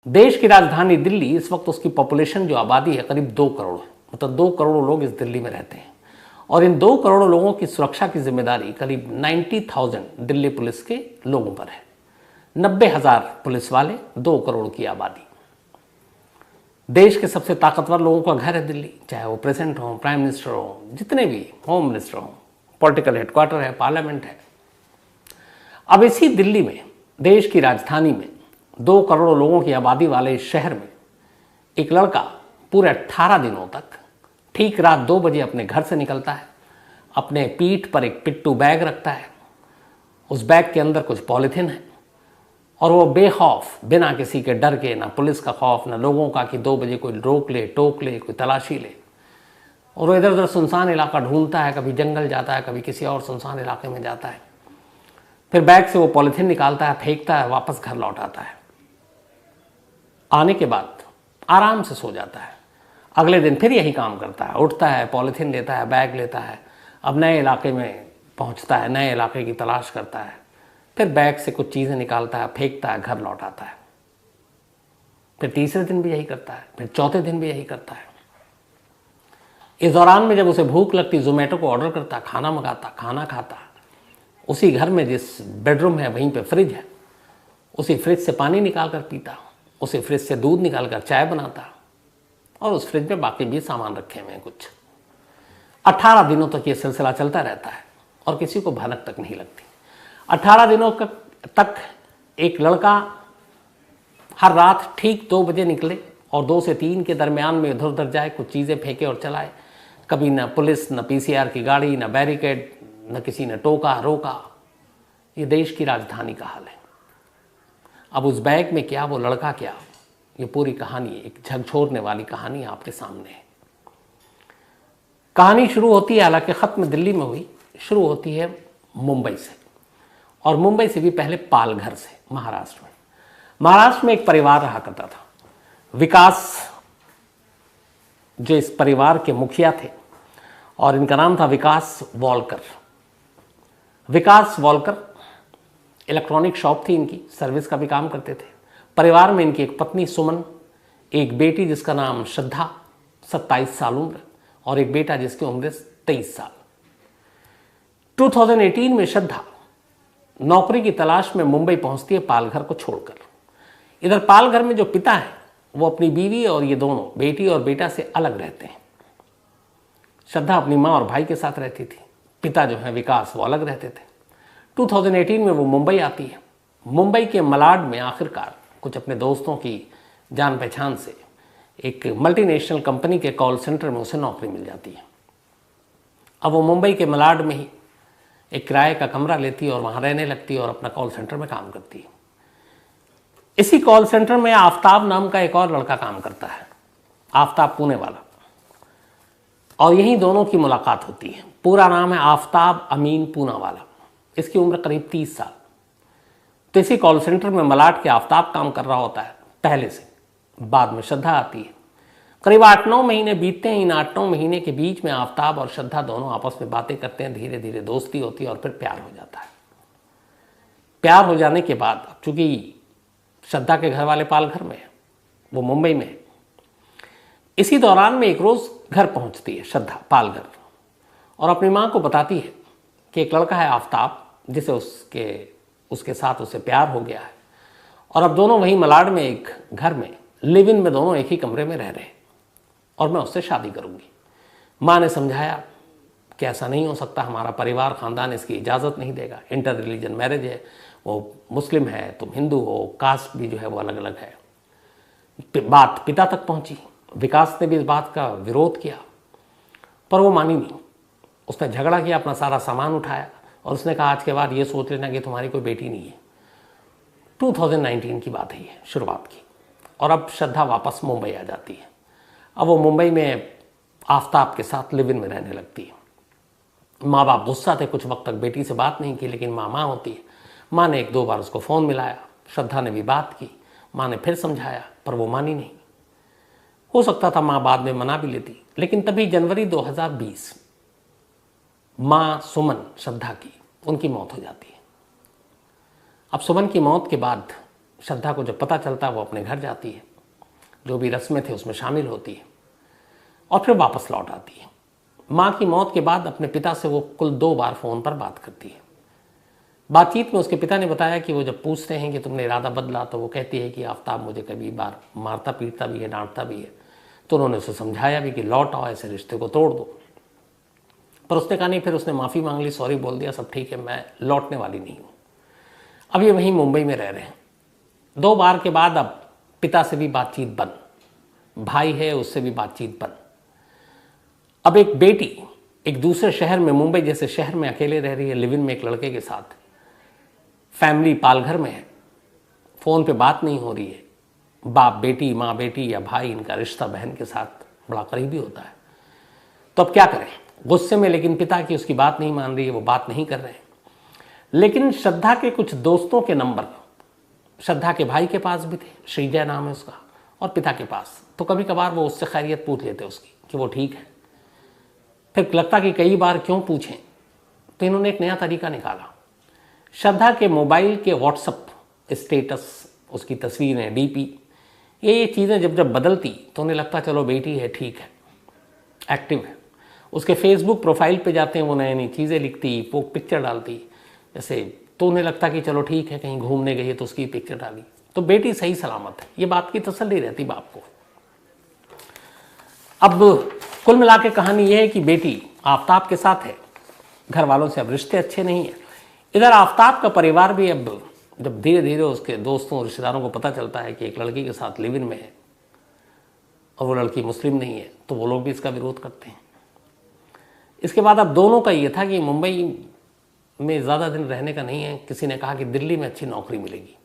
देश की राजधानी दिल्ली, इस वक्त उसकी पॉपुलेशन जो आबादी है करीब 2 करोड़ है। मतलब 2 करोड़ लोग इस दिल्ली में रहते हैं और इन 2 करोड़ लोगों की सुरक्षा की जिम्मेदारी करीब 90,000 दिल्ली पुलिस के लोगों पर है। 90,000 पुलिस वाले, 2 करोड़ की आबादी। देश के सबसे ताकतवर लोगों का घर है दिल्ली, चाहे वो प्रेसिडेंट हो, प्राइम मिनिस्टर हो, जितने भी, होम मिनिस्टर हो, पॉलिटिकल हेडक्वार्टर है, पार्लियामेंट है। अब इसी दिल्ली में, देश की राजधानी में, 2 करोड़ लोगों की आबादी वाले इस शहर में एक लड़का पूरे 18 दिनों तक ठीक रात 2 बजे अपने घर से निकलता है, अपने पीठ पर एक पिट्ठू बैग रखता है, उस बैग के अंदर कुछ पॉलिथीन है और वो बेखौफ, बिना किसी के डर के, ना पुलिस का खौफ, ना लोगों का कि 2 बजे कोई रोक ले, टोक ले, कोई तलाशी ले, और वो इधर उधर सुनसान इलाका ढूंढता है, कभी जंगल जाता है, कभी किसी और सुनसान इलाके में जाता है, फिर बैग से वो पॉलिथीन निकालता है, फेंकता है, वापस घर लौट आता है। आने के बाद आराम से सो जाता है। अगले दिन फिर यही काम करता है, उठता है, पॉलिथीन लेता है, बैग लेता है, अब नए इलाके में पहुंचता है, नए इलाके की तलाश करता है, फिर बैग से कुछ चीज़ें निकालता है, फेंकता है, घर लौट आता है। फिर तीसरे दिन भी यही करता है, फिर चौथे दिन भी यही करता है। इस दौरान में जब उसे भूख लगती, जोमेटो को ऑर्डर करता, खाना मंगाता, खाना खाता, उसी घर में जिस बेडरूम है वहीं पे फ्रिज है, उसी फ्रिज से पानी निकाल कर पीता, उसी फ्रिज से दूध निकाल कर चाय बनाता, और उस फ्रिज में बाकी भी सामान रखे हुए हैं कुछ। 18 दिनों तक ये सिलसिला चलता रहता है और किसी को भनक तक नहीं लगती। 18 दिनों तक एक लड़का हर रात ठीक 2 बजे निकले और 2 से 3 के दरमियान में इधर उधर जाए, कुछ चीज़ें फेंके और चलाए। कभी न पुलिस, न पीसीआर की गाड़ी, न बैरिकेड, न किसी ने टोका रोका। ये देश की राजधानी का हाल है। अब उस बैग में क्या, वो लड़का क्या, ये पूरी कहानी, एक झकझोरने वाली कहानी आपके सामने है। कहानी शुरू होती है, हालांकि ख़त्म दिल्ली में हुई, शुरू होती है मुंबई से, और मुंबई से भी पहले पालघर से, महाराष्ट्र में। महाराष्ट्र में एक परिवार रहा करता था, विकास, जो इस परिवार के मुखिया थे, और इनका नाम था विकास वॉलकर। विकास वॉलकर इलेक्ट्रॉनिक शॉप थी इनकी, सर्विस का भी काम करते थे। परिवार में इनकी एक पत्नी सुमन, एक बेटी जिसका नाम श्रद्धा, 27 साल उम्र, और एक बेटा जिसकी उम्र 23 साल। 2018 में श्रद्धा नौकरी की तलाश में मुंबई पहुंचती है, पालघर को छोड़कर। इधर पालघर में जो पिता है वो अपनी बीवी और ये दोनों, बेटी और बेटा, से अलग रहते हैं। श्रद्धा अपनी माँ और भाई के साथ रहती थी, पिता जो है विकास वो अलग रहते थे। 2018 में वो मुंबई आती है। मुंबई के मलाड में आखिरकार कुछ अपने दोस्तों की जान पहचान से एक मल्टीनेशनल कंपनी के कॉल सेंटर में उसे नौकरी मिल जाती है। अब वो मुंबई के मलाड में ही एक किराए का कमरा लेती है और वहाँ रहने लगती है और अपना कॉल सेंटर में काम करती है। इसी कॉल सेंटर में आफ्ताब नाम का एक और लड़का काम करता है, आफ्ताब पुणे वाला, और यहीं दोनों की मुलाकात होती है। पूरा नाम है आफ्ताब अमीन पूनावाला। इसकी उम्र करीब 30 साल। तो इसी कॉल सेंटर में मलाड के आफ्ताब काम कर रहा होता है पहले से। बाद में श्रद्धा आती है। करीब 8-9 महीने बीतते हैं। इन 8-9 महीने के बीच में आफ्ताब और श्रद्धा दोनों आपस में बातें करते हैं, धीरे धीरे दोस्ती होती है और फिर प्यार हो जाता है। प्यार हो जाने के बाद, चूंकि श्रद्धा के घर वाले पालघर में है, वो मुंबई में है, इसी दौरान में एक रोज़ घर पहुंचती है श्रद्धा पालघर, और अपनी माँ को बताती है कि एक लड़का है आफ्ताब, जिसे उसके साथ उसे प्यार हो गया है, और अब दोनों वहीं मलाड में एक घर में, लिव इन में, दोनों एक ही कमरे में रह रहे हैं, और मैं उससे शादी करूंगी। माँ ने समझाया कि ऐसा नहीं हो सकता, हमारा परिवार, ख़ानदान इसकी इजाज़त नहीं देगा, इंटर रिलीजन मैरिज है, वो मुस्लिम है, तुम हिंदू हो, कास्ट भी जो है वो अलग अलग है। बात पिता तक पहुंची। विकास ने भी इस बात का विरोध किया, पर वो मानी नहीं। उसने झगड़ा किया, अपना सारा सामान उठाया, और उसने कहा आज के बाद ये सोच लेना कि तुम्हारी कोई बेटी नहीं है। 2019 की बात है ये, शुरुआत की। और अब श्रद्धा वापस मुंबई आ जाती है। अब वो मुंबई में आफ्ताब के साथ लिव इन में रहने लगती है। माँ बाप गुस्सा थे, कुछ वक्त तक बेटी से बात नहीं की, लेकिन माँ होती है। माँ ने 1-2 बार उसको फ़ोन मिलाया, श्रद्धा ने भी बात की, माँ ने फिर समझाया, पर वो मानी नहीं। हो सकता था माँ बाद में मना भी लेती, लेकिन तभी जनवरी 2020 माँ सुमन, श्रद्धा की, उनकी मौत हो जाती है। अब सुमन की मौत के बाद श्रद्धा को जब पता चलता है वो अपने घर जाती है, जो भी रस्में थे उसमें शामिल होती है और फिर वापस लौट आती है। माँ की मौत के बाद अपने पिता से वो कुल 2 बार फ़ोन पर बात करती है। बातचीत में उसके पिता ने बताया कि वो जब पूछते हैं कि तुमने इरादा बदला, तो वो कहती है कि आफ्ताब मुझे कभी बार मारता पीटता भी है, डांटता भी है। तो उन्होंने उसे समझाया भी कि लौट आओ, ऐसे रिश्ते को तोड़ दो। पर उसने कहा नहीं, फिर उसने माफ़ी मांग ली, सॉरी बोल दिया, सब ठीक है, मैं लौटने वाली नहीं हूँ। अब ये वहीं मुंबई में रह रहे हैं। 2 बार के बाद अब पिता से भी बातचीत बंद, भाई है उससे भी बातचीत बंद। अब एक बेटी एक दूसरे शहर में, मुंबई जैसे शहर में अकेले रह रही है, लिव इन में एक लड़के के साथ। फैमिली पालघर में है, फ़ोन पे बात नहीं हो रही है। बाप बेटी, माँ बेटी या भाई, इनका रिश्ता बहन के साथ बड़ा करीबी होता है। तो अब क्या करें? गुस्से में लेकिन पिता की उसकी बात नहीं मान रही है, वो बात नहीं कर रहे हैं। लेकिन श्रद्धा के कुछ दोस्तों के नंबर श्रद्धा के भाई के पास भी थे, श्रीजय नाम है उसका, और पिता के पास। तो कभी कभार वो उससे खैरियत पूछ लेते उसकी कि वो ठीक है। फिर लगता कि कई बार क्यों पूछें, तो इन्होंने एक नया तरीका निकाला। श्रद्धा के मोबाइल के व्हाट्सएप स्टेटस, उसकी तस्वीरें, डीपी, ये चीज़ें जब जब बदलती तो उन्हें लगता चलो बेटी है, ठीक है, एक्टिव है। उसके फेसबुक प्रोफाइल पे जाते हैं, वो नई नई चीज़ें लिखती, वो पिक्चर डालती जैसे, तो उन्हें लगता कि चलो ठीक है, कहीं घूमने गई है तो उसकी पिक्चर डाली, तो बेटी सही सलामत है। ये बात की तसल्ली रहती बाप को। अब कुल मिला के कहानी यह है कि बेटी आफ्ताब के साथ है, घर वालों से अब रिश्ते अच्छे नहीं है। इधर आफ्ताब का परिवार भी अब जब धीरे धीरे उसके दोस्तों और रिश्तेदारों को पता चलता है कि एक लड़की के साथ लिव इन में है और वो लड़की मुस्लिम नहीं है, तो वो लोग भी इसका विरोध करते हैं। इसके बाद अब दोनों का ये था कि मुंबई में ज़्यादा दिन रहने का नहीं है। किसी ने कहा कि दिल्ली में अच्छी नौकरी मिलेगी,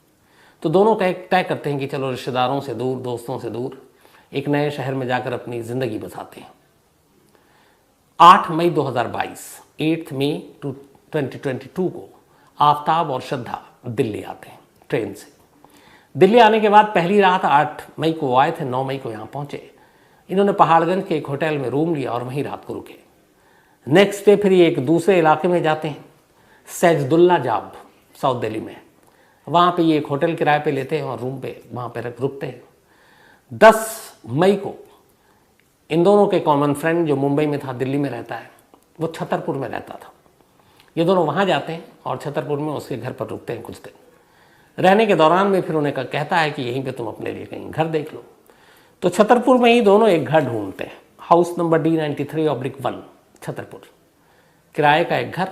तो दोनों तय करते हैं कि चलो रिश्तेदारों से दूर, दोस्तों से दूर, एक नए शहर में जाकर अपनी ज़िंदगी बसाते हैं। 8 मई 2022, 8 मई 2022 को आफ्ताब और श्रद्धा दिल्ली आते हैं ट्रेन से। दिल्ली आने के बाद पहली रात 8 मई को आए थे, 9 मई को यहाँ पहुँचे। इन्होंने पहाड़गंज के एक होटल में रूम लिया और वहीं रात को रुके। नेक्स्ट डे फिर ये एक दूसरे इलाके में जाते हैं, सैजुद्दौला जाब, साउथ दिल्ली में। वहाँ पे ये एक होटल किराए पे लेते हैं और रूम पे वहाँ पे रुकते हैं। 10 मई को इन दोनों के कॉमन फ्रेंड जो मुंबई में था, दिल्ली में रहता है, वो छतरपुर में रहता था। ये दोनों वहाँ जाते हैं और छतरपुर में उसके घर पर रुकते हैं कुछ दिन। रहने के दौरान में फिर उन्हें कहता है कि यहीं पे तुम अपने लिए कहीं घर देख लो। तो छतरपुर में ही दोनों एक घर ढूंढते हैं, हाउस नंबर D93/1 छतरपुर, किराए का एक घर।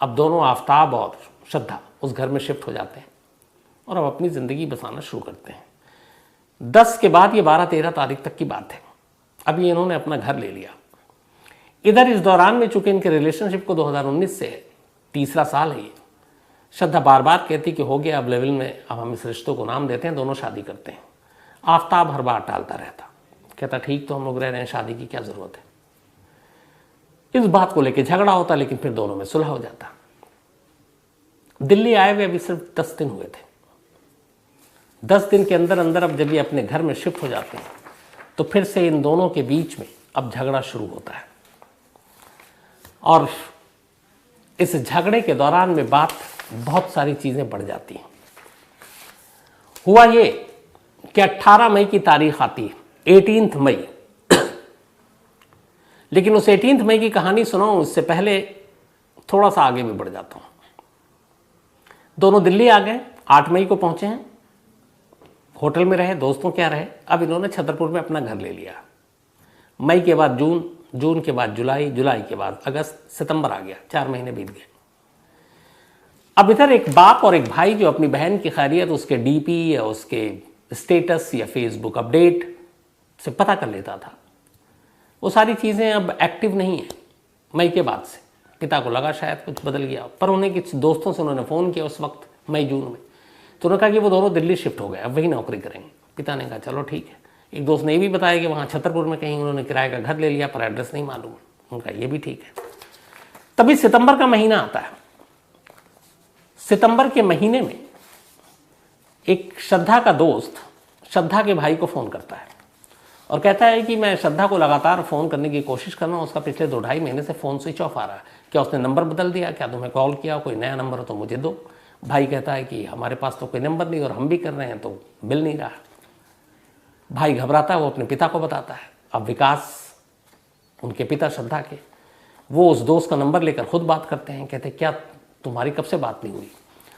अब दोनों आफ्ताब और श्रद्धा उस घर में शिफ्ट हो जाते हैं और अब अपनी ज़िंदगी बसाना शुरू करते हैं। 10 के बाद ये 12-13 तारीख तक की बात है। अभी इन्होंने अपना घर ले लिया। इधर इस दौरान में चूंकि इनके रिलेशनशिप को 2019 से 3रा साल है ये, श्रद्धा बार बार कहती कि हो गया अब लेवल में, अब हम इस रिश्तों को नाम देते हैं, दोनों शादी करते हैं। आफ्ताब हर बार टालता रहता, कहता ठीक तो हम लोग रह रहे हैं, शादी की क्या ज़रूरत है। इस बात को लेकर झगड़ा होता, लेकिन फिर दोनों में सुलह हो जाता। दिल्ली आए हुए अभी सिर्फ 10 दिन हुए थे। 10 दिन के अंदर अंदर अब जब ये अपने घर में शिफ्ट हो जाते हैं तो फिर से इन दोनों के बीच में अब झगड़ा शुरू होता है। और इस झगड़े के दौरान में बात बहुत सारी चीज़ें बढ़ जाती हैं। हुआ ये कि 18 मई की तारीख आती है, 18 मई। लेकिन उस 18 मई की कहानी सुनाऊं उससे पहले थोड़ा सा आगे भी बढ़ जाता हूं। दोनों दिल्ली आ गए, 8 मई को पहुंचे हैं, होटल में रहे, दोस्तों क्या रहे। अब इन्होंने छतरपुर में अपना घर ले लिया। मई के बाद जून, जून के बाद जुलाई, जुलाई के बाद अगस्त, सितंबर आ गया, 4 महीने बीत गए। अब इधर एक बाप और एक भाई जो अपनी बहन की खैरियत उसके डीपी या उसके स्टेटस या फेसबुक अपडेट से पता कर लेता था, वो सारी चीज़ें अब एक्टिव नहीं है। मई के बाद से पिता को लगा शायद कुछ बदल गया, पर उन्हें कुछ दोस्तों से उन्होंने फ़ोन किया उस वक्त मई जून में, तो उन्होंने कहा कि वो दोनों दिल्ली शिफ्ट हो गए, अब वही नौकरी करेंगे। पिता ने कहा चलो ठीक है। एक दोस्त ने ये भी बताया कि वहाँ छतरपुर में कहीं उन्होंने किराए का घर ले लिया, पर एड्रेस नहीं मालूम। उनका ये भी ठीक है। तभी सितंबर का महीना आता है। सितंबर के महीने में एक श्रद्धा का दोस्त श्रद्धा के भाई को फ़ोन करता है और कहता है कि मैं श्रद्धा को लगातार फ़ोन करने की कोशिश कर रहा हूँ, उसका पिछले 2-2.5 महीने से फ़ोन स्विच ऑफ आ रहा है। क्या उसने नंबर बदल दिया, क्या तुम्हें कॉल किया, कोई नया नंबर हो तो मुझे दो, भाई कहता है कि हमारे पास तो कोई नंबर नहीं और हम भी कर रहे हैं तो मिल नहीं रहा। भाई घबराता है, वो अपने पिता को बताता है। अब विकास, उनके पिता श्रद्धा के, वो उस दोस्त का नंबर लेकर खुद बात करते हैं। कहते क्या तुम्हारी कब से बात नहीं हुई?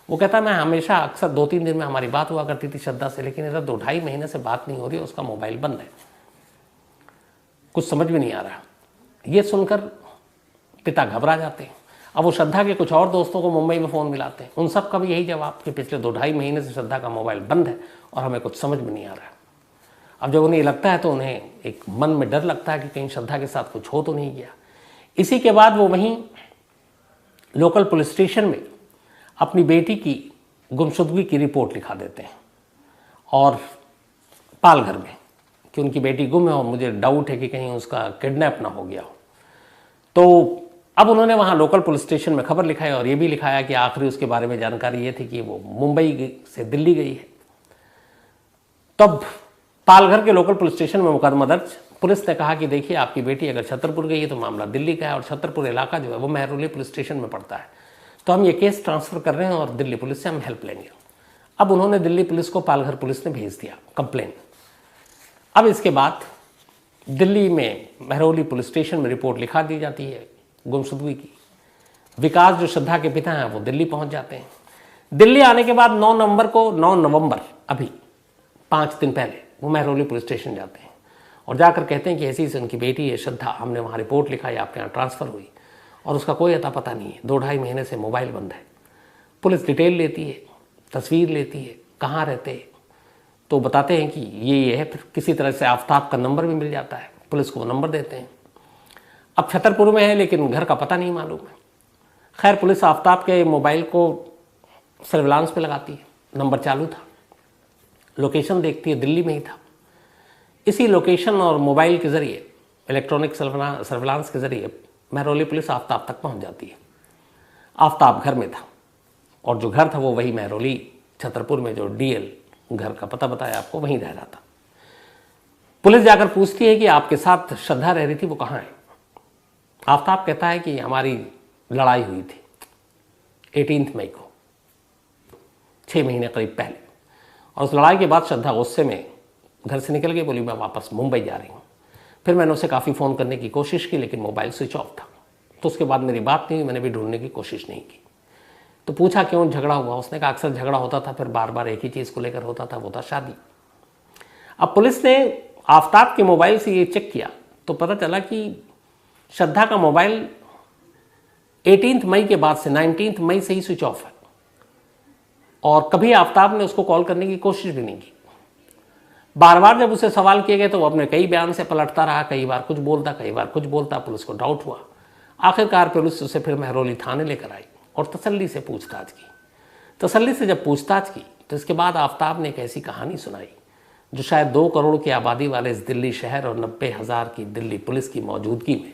वो कहता मैं हमेशा अक्सर 2-3 दिन में हमारी बात हुआ करती थी श्रद्धा से, लेकिन इधर 2-2.5 महीने से बात नहीं हो रही, उसका मोबाइल बंद है, कुछ समझ में नहीं आ रहा। ये सुनकर पिता घबरा जाते हैं। अब वो श्रद्धा के कुछ और दोस्तों को मुंबई में फ़ोन मिलाते हैं, उन सब का भी यही जवाब कि पिछले 2-2.5 महीने से श्रद्धा का मोबाइल बंद है और हमें कुछ समझ में नहीं आ रहा। अब जब उन्हें लगता है तो उन्हें एक मन में डर लगता है कि कहीं श्रद्धा के साथ कुछ हो तो नहीं गया। इसी के बाद वो वहीं लोकल पुलिस स्टेशन में अपनी बेटी की गुमशुदगी की रिपोर्ट लिखा देते हैं और पालघर में कि उनकी बेटी गुम है और मुझे डाउट है कि कहीं उसका किडनैप ना हो गया हो। तो अब उन्होंने वहाँ लोकल पुलिस स्टेशन में खबर लिखाई और ये भी लिखाया कि आखिरी उसके बारे में जानकारी ये थी कि वो मुंबई से दिल्ली गई है। तब पालघर के लोकल पुलिस स्टेशन में मुकदमा दर्ज। पुलिस ने कहा कि देखिए आपकी बेटी अगर छतरपुर गई है तो मामला दिल्ली का है और छतरपुर इलाका जो है वो महरौली पुलिस स्टेशन में पड़ता है, तो हम ये केस ट्रांसफ़र कर रहे हैं और दिल्ली पुलिस से हम हेल्प लेंगे। अब उन्होंने दिल्ली पुलिस को पालघर पुलिस ने भेज दिया कंप्लेन। अब इसके बाद दिल्ली में महरौली पुलिस स्टेशन में रिपोर्ट लिखा दी जाती है गुमशुदगी की। विकास जो श्रद्धा के पिता हैं वो दिल्ली पहुंच जाते हैं। दिल्ली आने के बाद 9 नवंबर अभी 5 दिन पहले वो महरौली पुलिस स्टेशन जाते हैं और जाकर कहते हैं कि ऐसी से उनकी बेटी है श्रद्धा, हमने वहाँ रिपोर्ट लिखाई, आपके यहाँ ट्रांसफ़र हुई और उसका कोई अता पता नहीं है, 2-2.5 महीने से मोबाइल बंद है। पुलिस डिटेल लेती है, तस्वीर लेती है, कहाँ रहते हैं, तो बताते हैं कि ये है। फिर किसी तरह से आफ्ताब का नंबर भी मिल जाता है, पुलिस को वो नंबर देते हैं। अब छतरपुर में है लेकिन घर का पता नहीं मालूम है। खैर पुलिस आफ्ताब के मोबाइल को सर्विलांस पे लगाती है, नंबर चालू था, लोकेशन देखती है दिल्ली में ही था। इसी लोकेशन और मोबाइल के ज़रिए, इलेक्ट्रॉनिक सर्विलांस के ज़रिए महरौली पुलिस आफ्ताब तक पहुंच जाती है। आफ्ताब घर में था और जो घर था वो वही महरौली छतरपुर में जो डीएल घर का पता बताया आपको, वहीं रह रहा था। पुलिस जाकर पूछती है कि आपके साथ श्रद्धा रह रही थी, वो कहाँ है? आफ्ताब कहता है कि हमारी लड़ाई हुई थी 18 मई को, 6 महीने करीब पहले, और उस लड़ाई के बाद श्रद्धा गुस्से में घर से निकल गई, बोली मैं वापस मुंबई जा रही हूँ। फिर मैंने उसे काफ़ी फ़ोन करने की कोशिश की लेकिन मोबाइल स्विच ऑफ था, तो उसके बाद मेरी बात नहीं हुई, मैंने भी ढूंढने की कोशिश नहीं की। तो पूछा क्यों झगड़ा हुआ? उसने कहा अक्सर झगड़ा होता था, फिर बार बार एक ही चीज़ को लेकर होता था, वो था शादी। अब पुलिस ने आफ्ताब के मोबाइल से ये चेक किया तो पता चला कि श्रद्धा का मोबाइल 18 मई के बाद से 19 मई से ही स्विच ऑफ है और कभी आफ्ताब ने उसको कॉल करने की कोशिश भी नहीं की। बार बार जब उसे सवाल किए गए तो वो अपने कई बयान से पलटता रहा, कई बार कुछ बोलता, कई बार कुछ बोलता। पुलिस को डाउट हुआ। आखिरकार पुलिस उसे फिर महरौली थाने लेकर आई और तसल्ली से पूछताछ की। तसल्ली से जब पूछताछ की तो इसके बाद आफ्ताब ने एक ऐसी कहानी सुनाई जो शायद 2 करोड़ की आबादी वाले इस दिल्ली शहर और 90,000 की दिल्ली पुलिस की मौजूदगी में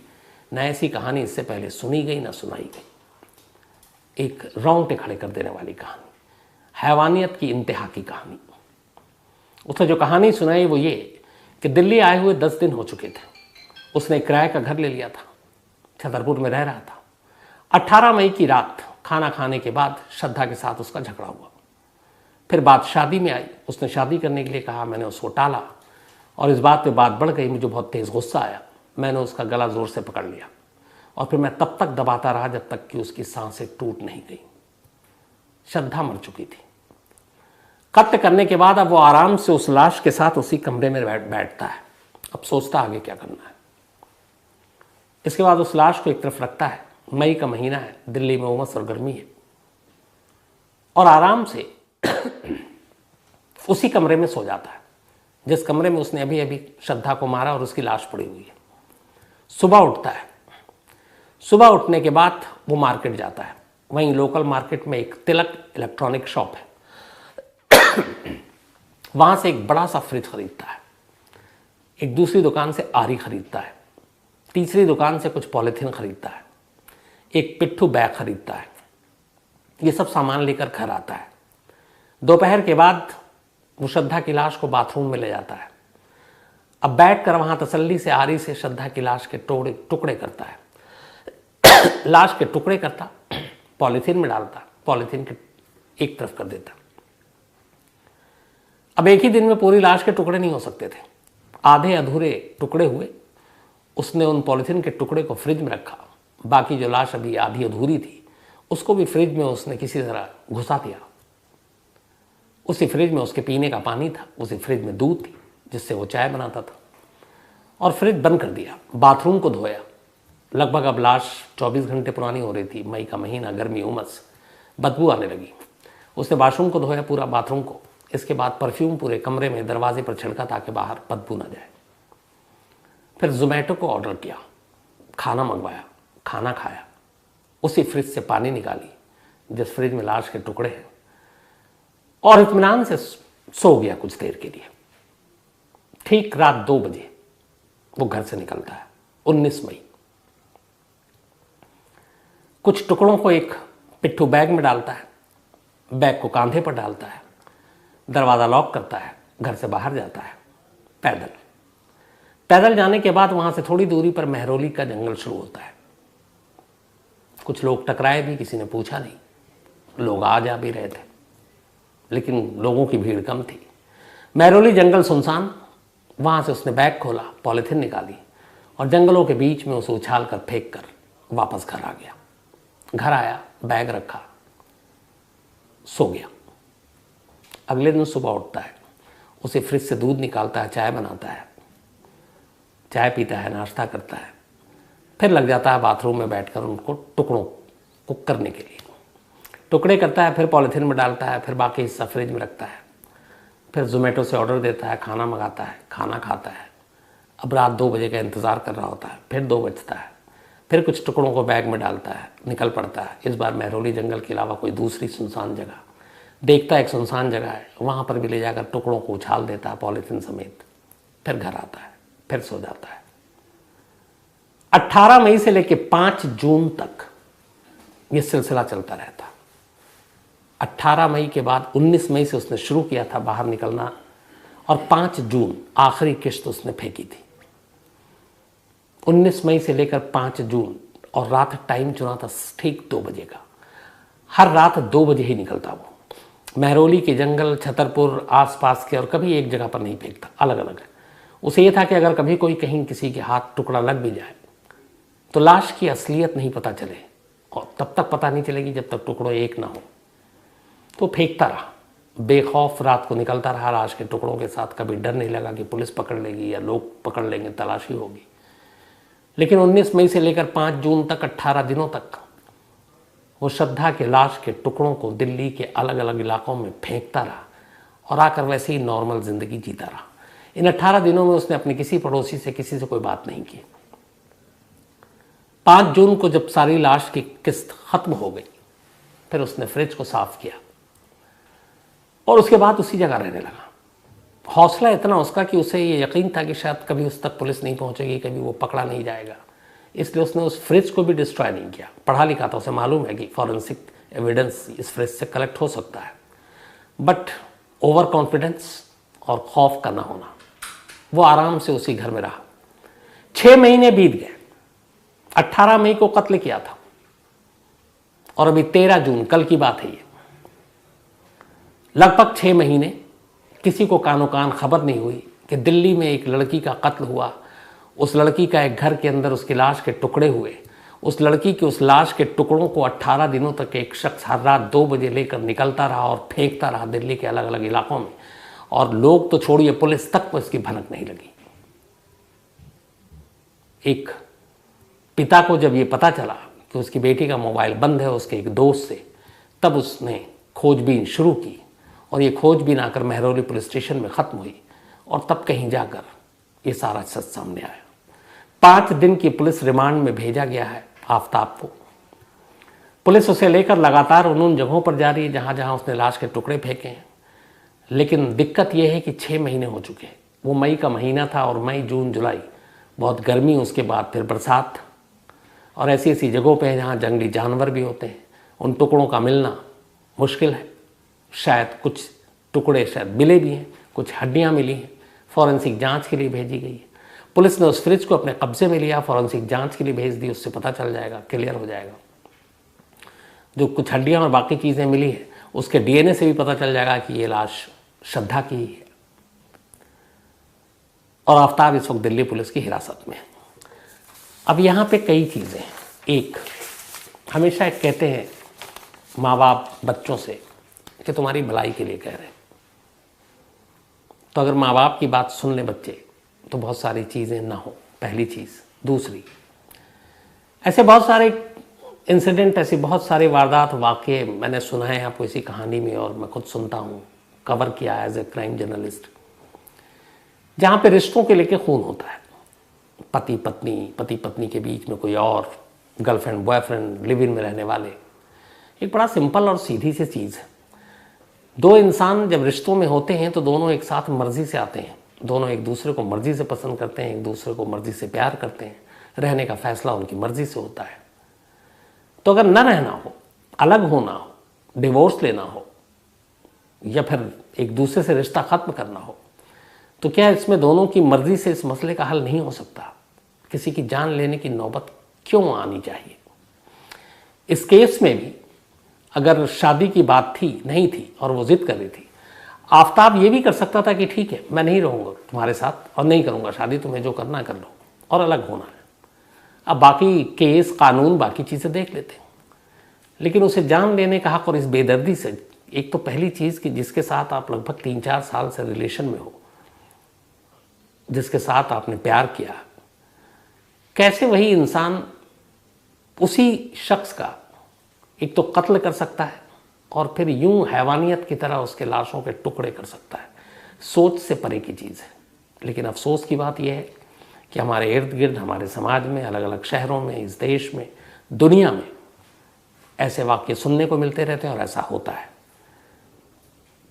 न ऐसी कहानी इससे पहले सुनी गई न सुनाई गई। एक रोंगटे खड़े कर देने वाली कहानी, हैवानियत की इंतहा की कहानी। उसने जो कहानी सुनाई वो ये कि दिल्ली आए हुए 10 दिन हो चुके थे। उसने किराए का घर ले लिया था, छतरपुर में रह रहा था। 18 मई की रात खाना खाने के बाद श्रद्धा के साथ उसका झगड़ा हुआ। फिर बात शादी में आई, उसने शादी करने के लिए कहा, मैंने उसको टाला और इस बात पे बात बढ़ गई। मुझे बहुत तेज़ गुस्सा आया, मैंने उसका गला ज़ोर से पकड़ लिया और फिर मैं तब तक दबाता रहा जब तक कि उसकी सांसें टूट नहीं गई। श्रद्धा मर चुकी थी। कत्ल करने के बाद अब वो आराम से उस लाश के साथ उसी कमरे में बैठता है। अब सोचता आगे क्या करना है। इसके बाद उस लाश को एक तरफ रखता है। मई का महीना है, दिल्ली में उमस और गर्मी है और आराम से उसी कमरे में सो जाता है जिस कमरे में उसने अभी अभी श्रद्धा को मारा और उसकी लाश पड़ी हुई है। सुबह उठता है। सुबह उठने के बाद वो मार्केट जाता है। वहीं लोकल मार्केट में एक तिलक इलेक्ट्रॉनिक शॉप है, वहां से एक बड़ा सा फ्रिज खरीदता है। एक दूसरी दुकान से आरी खरीदता है। तीसरी दुकान से कुछ पॉलीथीन खरीदता है। एक पिट्ठू बैग खरीदता है। ये सब सामान लेकर घर आता है। दोपहर के बाद वो श्रद्धा की लाश को बाथरूम में ले जाता है। अब बैठकर वहां तसल्ली से आरी से श्रद्धा की लाश के टुकड़े करता है। लाश के टुकड़े करता, पॉलीथीन में डालता, पॉलीथीन के एक तरफ कर देता। अब एक ही दिन में पूरी लाश के टुकड़े नहीं हो सकते थे, आधे अधूरे टुकड़े हुए। उसने उन पॉलिथीन के टुकड़े को फ्रिज में रखा, बाकी जो लाश अभी आधी अधूरी थी उसको भी फ्रिज में उसने किसी तरह घुसा दिया। उसी फ्रिज में उसके पीने का पानी था, उसी फ्रिज में दूध थी जिससे वो चाय बनाता था, और फ्रिज बंद कर दिया। बाथरूम को धोया। लगभग अब लाश 24 घंटे पुरानी हो रही थी, मई का महीना, गर्मी, उमस, बदबू आने लगी। उसने बाथरूम को धोया, पूरा बाथरूम को। इसके बाद परफ्यूम पूरे कमरे में दरवाजे पर छिड़का ताकि बाहर बदबू ना जाए। फिर जोमेटो को ऑर्डर किया, खाना मंगवाया, खाना खाया, उसी फ्रिज से पानी निकाली जिस फ्रिज में लाश के टुकड़े हैं, और इत्मीनान से सो गया कुछ देर के लिए। ठीक रात 2 बजे वो घर से निकलता है, 19 मई। कुछ टुकड़ों को एक पिट्ठू बैग में डालता है, बैग को कांधे पर डालता है, दरवाज़ा लॉक करता है, घर से बाहर जाता है पैदल। पैदल जाने के बाद वहां से थोड़ी दूरी पर मेहरौली का जंगल शुरू होता है। कुछ लोग टकराए भी, किसी ने पूछा नहीं, लोग आ जा भी रहे थे, लेकिन लोगों की भीड़ कम थी। मेहरौली जंगल सुनसान। वहां से उसने बैग खोला, पॉलिथीन निकाली और जंगलों के बीच में उसे उछाल कर फेंक कर वापस घर आ गया। घर आया, बैग रखा, सो गया। अगले दिन सुबह उठता है, उसे फ्रिज से दूध निकालता है, चाय बनाता है, चाय पीता है, नाश्ता करता है, फिर लग जाता है बाथरूम में बैठकर उनको टुकड़ों को करने के लिए। टुकड़े करता है, फिर पॉलिथीन में डालता है, फिर बाकी हिस्सा फ्रिज में रखता है, फिर जोमेटो से ऑर्डर देता है, खाना मंगाता है, खाना खाता है। अब रात 2 बजे का इंतज़ार कर रहा होता है, फिर 2 बजता है, फिर कुछ टुकड़ों को बैग में डालता है, निकल पड़ता है। इस बार मेहरौली जंगल के अलावा कोई दूसरी सुनसान जगह देखता है, एक सुनसान जगह है, वहाँ पर भी ले जाकर टुकड़ों को उछाल देता है पॉलिथीन समेत। फिर घर आता है, फिर सो जाता है। 18 मई से लेकर 5 जून तक ये सिलसिला चलता रहता। 18 मई के बाद 19 मई से उसने शुरू किया था बाहर निकलना, और 5 जून आखिरी किश्त उसने फेंकी थी। 19 मई से लेकर 5 जून, और रात टाइम चुना था ठीक 2 बजे का। हर रात 2 बजे ही निकलता वो। मेहरौली के जंगल, छतरपुर, आसपास के, और कभी एक जगह पर नहीं फेंकता, अलग अलग है। उसे ये था कि अगर कभी कोई कहीं किसी के हाथ टुकड़ा लग भी जाए तो लाश की असलियत नहीं पता चले, और तब तक पता नहीं चलेगी जब तक टुकड़ों एक ना हो। तो फेंकता रहा, बेखौफ रात को निकलता रहा लाश के टुकड़ों के साथ। कभी डर नहीं लगा कि पुलिस पकड़ लेगी या लोग पकड़ लेंगे, तलाशी होगी। लेकिन 19 मई से लेकर 5 जून तक, 18 दिनों तक वो श्रद्धा के लाश के टुकड़ों को दिल्ली के अलग अलग इलाकों में फेंकता रहा, और आकर वैसे ही नॉर्मल जिंदगी जीता रहा। इन 18 दिनों में उसने अपने किसी पड़ोसी से, किसी से कोई बात नहीं की। 5 जून को जब सारी लाश की किस्त खत्म हो गई, फिर उसने फ्रिज को साफ किया, और उसके बाद उसी जगह रहने लगा। हौसला इतना उसका कि उसे ये यकीन था कि शायद कभी उस तक पुलिस नहीं पहुंचेगी, कभी वो पकड़ा नहीं जाएगा। इसलिए उसने उस फ्रिज को भी डिस्ट्रॉय नहीं किया। पढ़ा लिखा था, उसे मालूम है कि फॉरेंसिक एविडेंस इस फ्रिज से कलेक्ट हो सकता है। बट ओवर कॉन्फिडेंस और खौफ का ना होना, वो आराम से उसी घर में रहा। 6 महीने बीत गए। 18 मई को कत्ल किया था, और अभी 13 जून, कल की बात है ये। लगभग 6 महीने किसी को कानो कान खबर नहीं हुई कि दिल्ली में एक लड़की का कत्ल हुआ। उस लड़की का एक घर के अंदर उसकी लाश के टुकड़े हुए। उस लड़की की उस लाश के टुकड़ों को 18 दिनों तक एक शख्स हर रात 2 बजे लेकर निकलता रहा और फेंकता रहा दिल्ली के अलग अलग इलाकों में, और लोग तो छोड़िए, पुलिस तक को इसकी भनक नहीं लगी। एक पिता को जब ये पता चला कि उसकी बेटी का मोबाइल बंद है उसके एक दोस्त से, तब उसने खोजबीन शुरू की, और ये खोजबीन आकर मेहरौली पुलिस स्टेशन में ख़त्म हुई, और तब कहीं जाकर ये सारा सच सामने आया। 5 दिन की पुलिस रिमांड में भेजा गया है आफ्ताब को। पुलिस उसे लेकर लगातार उन जगहों पर जा रही है जहाँ जहाँ उसने लाश के टुकड़े फेंके हैं। लेकिन दिक्कत यह है कि 6 महीने हो चुके हैं। वो मई का महीना था, और मई, जून, जुलाई बहुत गर्मी, उसके बाद फिर बरसात, और ऐसी ऐसी जगहों पे जहाँ जंगली जानवर भी होते हैं। उन टुकड़ों का मिलना मुश्किल है। शायद कुछ टुकड़े शायद मिले भी हैं, कुछ हड्डियाँ मिली हैं, फॉरेंसिक जांच के लिए भेजी गई है। पुलिस ने उस फ्रिज को अपने कब्जे में लिया, फॉरेंसिक जांच के लिए भेज दी, उससे पता चल जाएगा, क्लियर हो जाएगा। जो कुछ हड्डियाँ और बाकी चीज़ें मिली हैं उसके डीएनए से भी पता चल जाएगा कि ये लाश श्रद्धा की है। और आफ्ताब इस वक्त दिल्ली पुलिस की हिरासत में है। अब यहाँ पे कई चीज़ें हैं। एक, हमेशा एक कहते हैं माँ बाप बच्चों से कि तुम्हारी भलाई के लिए कह रहे हैं, तो अगर माँ बाप की बात सुन ले बच्चे तो बहुत सारी चीज़ें ना हो, पहली चीज़। दूसरी, ऐसे बहुत सारे इंसिडेंट, ऐसे बहुत सारे वारदात वाक़े मैंने सुना है आपको इसी कहानी में, और मैं खुद सुनता हूँ, कवर किया एज ए क्राइम जर्नलिस्ट, जहाँ पे रिश्तों के लेके खून होता है। पति पत्नी के बीच में कोई और, गर्लफ्रेंड बॉयफ्रेंड, लिव इन में रहने वाले। एक बड़ा सिंपल और सीधी सी चीज़ है। दो इंसान जब रिश्तों में होते हैं तो दोनों एक साथ मर्जी से आते हैं, दोनों एक दूसरे को मर्जी से पसंद करते हैं, एक दूसरे को मर्जी से प्यार करते हैं, रहने का फैसला उनकी मर्जी से होता है। तो अगर न रहना हो, अलग होना हो, डिवोर्स लेना हो, या फिर एक दूसरे से रिश्ता ख़त्म करना हो, तो क्या इसमें दोनों की मर्जी से इस मसले का हल नहीं हो सकता? किसी की जान लेने की नौबत क्यों आनी चाहिए? इस केस में भी अगर शादी की बात थी, नहीं थी, और वो जिद कर रही थी, आफ्ताब ये भी कर सकता था कि ठीक है मैं नहीं रहूँगा तुम्हारे साथ और नहीं करूँगा शादी, तुम्हें जो करना कर लो, और अलग होना है। अब बाकी केस, कानून, बाकी चीज़ें देख लेते हैं, लेकिन उसे जान लेने का हक। और इस बेदर्दी से, एक तो पहली चीज़ कि जिसके साथ आप लगभग 3-4 साल से रिलेशन में हो, जिसके साथ आपने प्यार किया, कैसे वही इंसान उसी शख्स का एक तो कत्ल कर सकता है और फिर यूं हैवानियत की तरह उसके लाशों के टुकड़े कर सकता है? सोच से परे की चीज़ है। लेकिन अफसोस की बात यह है कि हमारे इर्द गिर्द, हमारे समाज में, अलग अलग शहरों में, इस देश में, दुनिया में ऐसे वाक्य सुनने को मिलते रहते हैं और ऐसा होता है।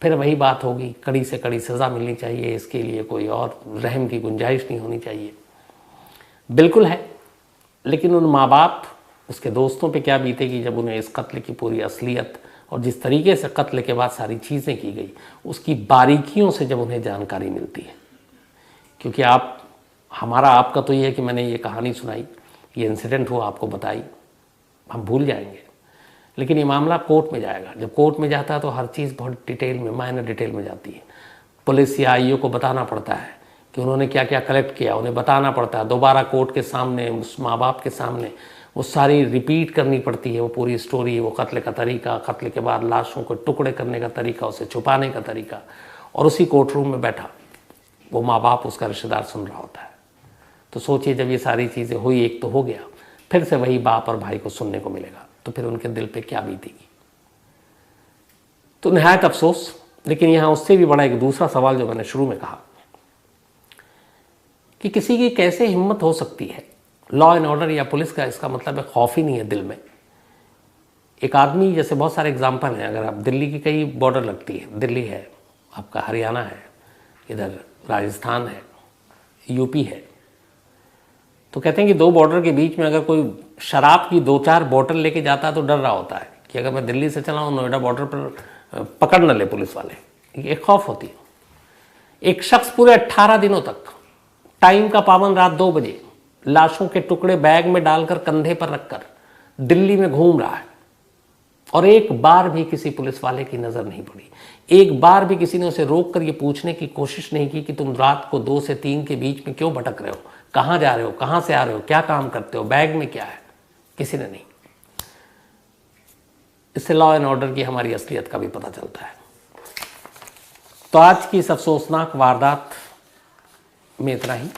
फिर वही बात होगी, कड़ी से कड़ी सज़ा मिलनी चाहिए, इसके लिए कोई और रहम की गुंजाइश नहीं होनी चाहिए। बिल्कुल है, लेकिन उन माँ बाप, उसके दोस्तों पे क्या बीतेगी जब उन्हें इस कत्ल की पूरी असलियत और जिस तरीके से कत्ल के बाद सारी चीज़ें की गई उसकी बारीकियों से जब उन्हें जानकारी मिलती है। क्योंकि हमारा आपका तो ये है कि मैंने ये कहानी सुनाई, ये इंसिडेंट हुआ, आपको बताई, हम भूल जाएंगे। लेकिन ये मामला कोर्ट में जाएगा। जब कोर्ट में जाता है तो हर चीज़ बहुत डिटेल में, माइनर डिटेल में जाती है। पुलिस या आईओ को बताना पड़ता है कि उन्होंने क्या क्या कलेक्ट किया, उन्हें बताना पड़ता है दोबारा कोर्ट के सामने, उस माँ बाप के सामने वो सारी रिपीट करनी पड़ती है, वो पूरी स्टोरी, वो कत्ल का तरीका, कत्ल के बाद लाशों को टुकड़े करने का तरीका, उसे छुपाने का तरीका। और उसी कोर्ट रूम में बैठा वो माँ बाप, उसका रिश्तेदार सुन रहा होता है। तो सोचिए, जब ये सारी चीज़ें हुई, एक तो हो गया, फिर से वही बाप और भाई को सुनने को मिलेगा, तो फिर उनके दिल पे क्या बीतेगी। तो निहायत अफसोस। लेकिन यहाँ उससे भी बड़ा एक दूसरा सवाल जो मैंने शुरू में कहा कि किसी की कैसे हिम्मत हो सकती है, लॉ एंड ऑर्डर या पुलिस का इसका मतलब है खौफ ही नहीं है दिल में। एक आदमी, जैसे बहुत सारे एग्जाम्पल हैं, अगर आप दिल्ली की कई बॉर्डर लगती है, दिल्ली है, आपका हरियाणा है, इधर राजस्थान है, यूपी है, तो कहते हैं कि दो बॉर्डर के बीच में अगर कोई शराब की 2-4 बोतल लेके जाता है तो डर रहा होता है कि अगर मैं दिल्ली से चला हूँ, नोएडा बॉर्डर पर पकड़ न ले पुलिस वाले, एक खौफ होती है। एक शख्स पूरे 18 दिनों तक टाइम का पाबंद, रात 2 बजे लाशों के टुकड़े बैग में डालकर कंधे पर रखकर दिल्ली में घूम रहा है, और एक बार भी किसी पुलिस वाले की नज़र नहीं पड़ी। एक बार भी किसी ने उसे रोक कर ये पूछने की कोशिश नहीं की कि तुम रात को 2 से 3 के बीच में क्यों भटक रहे हो, कहाँ जा रहे हो, कहाँ से आ रहे हो, क्या काम करते हो, बैग में क्या है, किसी ने नहीं। इससे लॉ एंड ऑर्डर की हमारी असलियत का भी पता चलता है। तो आज की इस अफसोसनाक वारदात में इतना ही।